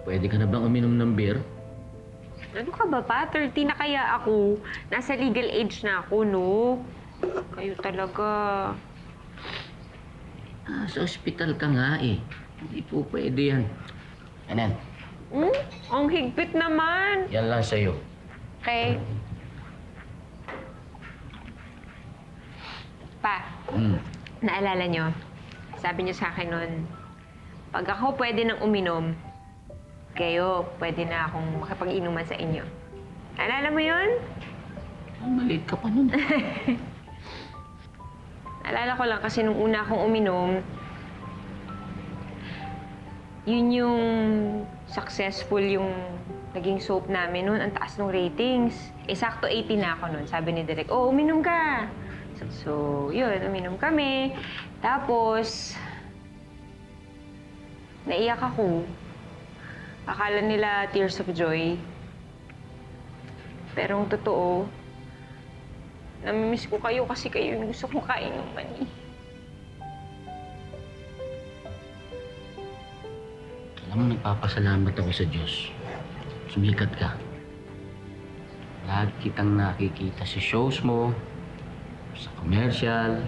Pwede ka na bang uminom ng beer? Ano ka ba pa? 30 na kaya ako. Nasa legal age na ako, no? Kayo talaga. Sa ospital ka nga eh. Hindi po pwede yan. Ano yan? Ang higpit naman. Yan lang sa'yo. Okay. Pa, naalala nyo? Sabi niyo sa akin nun, pag ako pwede nang uminom, kayo pwede na akong makapag-inuman sa inyo. Naalala mo yun? Maliit ka pa nun. Naalala ko lang kasi nung una akong uminom, yun yung successful yung naging soap namin noon. Ang taas ng ratings. Sakto 80 na ako noon. Sabi ni Direk, oh, uminom ka. So, yun, uminom kami. Tapos, naiyak ako. Akala nila tears of joy. Pero ang totoo, namimiss ko kayo kasi kayo yung gusto kong kainuman eh. Alam mo, nagpapasalamat ako sa Diyos. Sumikat ka. Lagi kitang nakikita sa shows mo, sa commercial,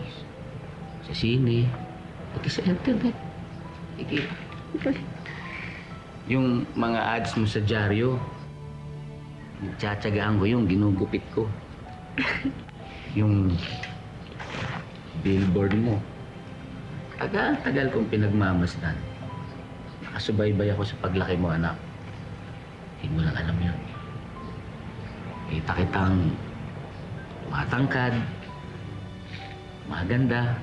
sa sine, pati sa internet. Kikita. Yung mga ads mo sa dyaryo, nagtsatsagaan ko yung ginugupit ko. Yung billboard mo, tagal kong pinagmamasdan. Nakasubaybay ako sa paglaki mo, anak. Hindi mo lang alam yun. Kita kitang matangkad, maganda.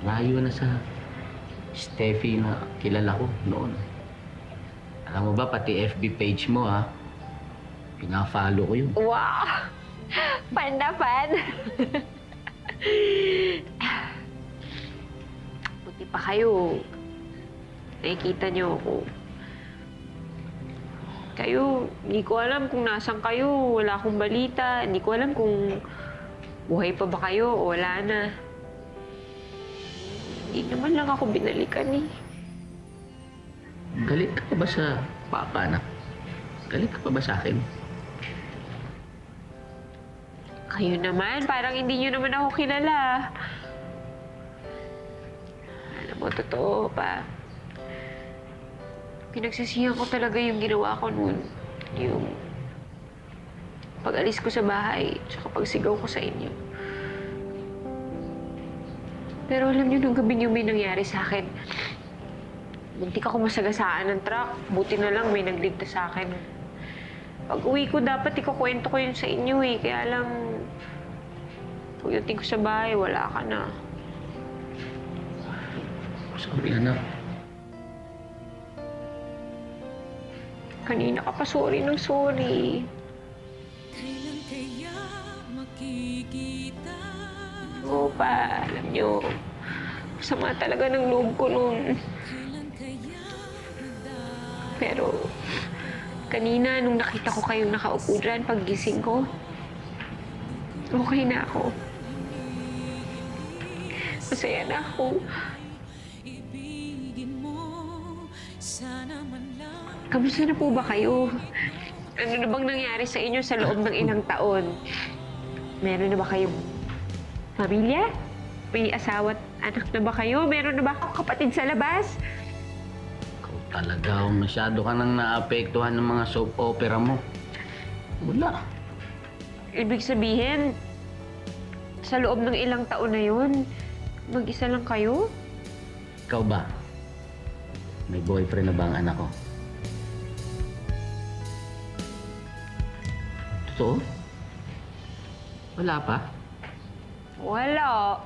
Layo na sa Steffi na kilala ko noon. Alam mo ba, pati FB page mo, ha? Pina-follow ko yun. Wow! Fan na fan! Buti pa kayo. Nakikita niyo ako. Kayo, hindi ko alam kung nasan kayo. Wala akong balita. Hindi ko alam kung buhay pa ba kayo o wala na. Hindi naman lang ako binalikan eh. Galit ka pa ba sa papa, anak? Galit ka pa ba sa akin? Kayo naman, parang hindi niyo naman ako kilala. Alam mo, totoo pa. Pinagsisihan ko talaga yung ginawa ko noon. Yung pag-alis ko sa bahay, tsaka pagsigaw ko sa inyo. Pero alam niyo, nung gabing yung may nangyari sa akin, muntik ako masagasaan ng truck. Buti na lang may nagligtas sa akin. Pag uwi ko, dapat ikukwento ko yun sa inyo eh. Kaya lang, pagdating ko sa bahay, wala ka na. Sorry, anak. Kanina ka pa sorry ng sorry. Kailan kaya makikita? Oo pa, alam niyo, masama talaga ng loob ko noon. Kailan kaya Pero, kanina, nung nakita ko kayong nakaupo dyan, paggising ko, okay na ako. Masaya na ako. ibigin mo? Sana man lang Kamusta na po ba kayo? Ano na bang nangyari sa inyo sa loob ng ilang taon? Meron na ba kayong pamilya? May asawa at anak na ba kayo? Meron na ba akong kapatid sa labas? Ikaw talaga, masyado ka nang naapektuhan ng mga soap opera mo. Wala. Ibig sabihin, sa loob ng ilang taon na yun, mag-isa lang kayo? Ikaw ba? May boyfriend na ba ang anak ko? Totoo? Wala pa? Wala.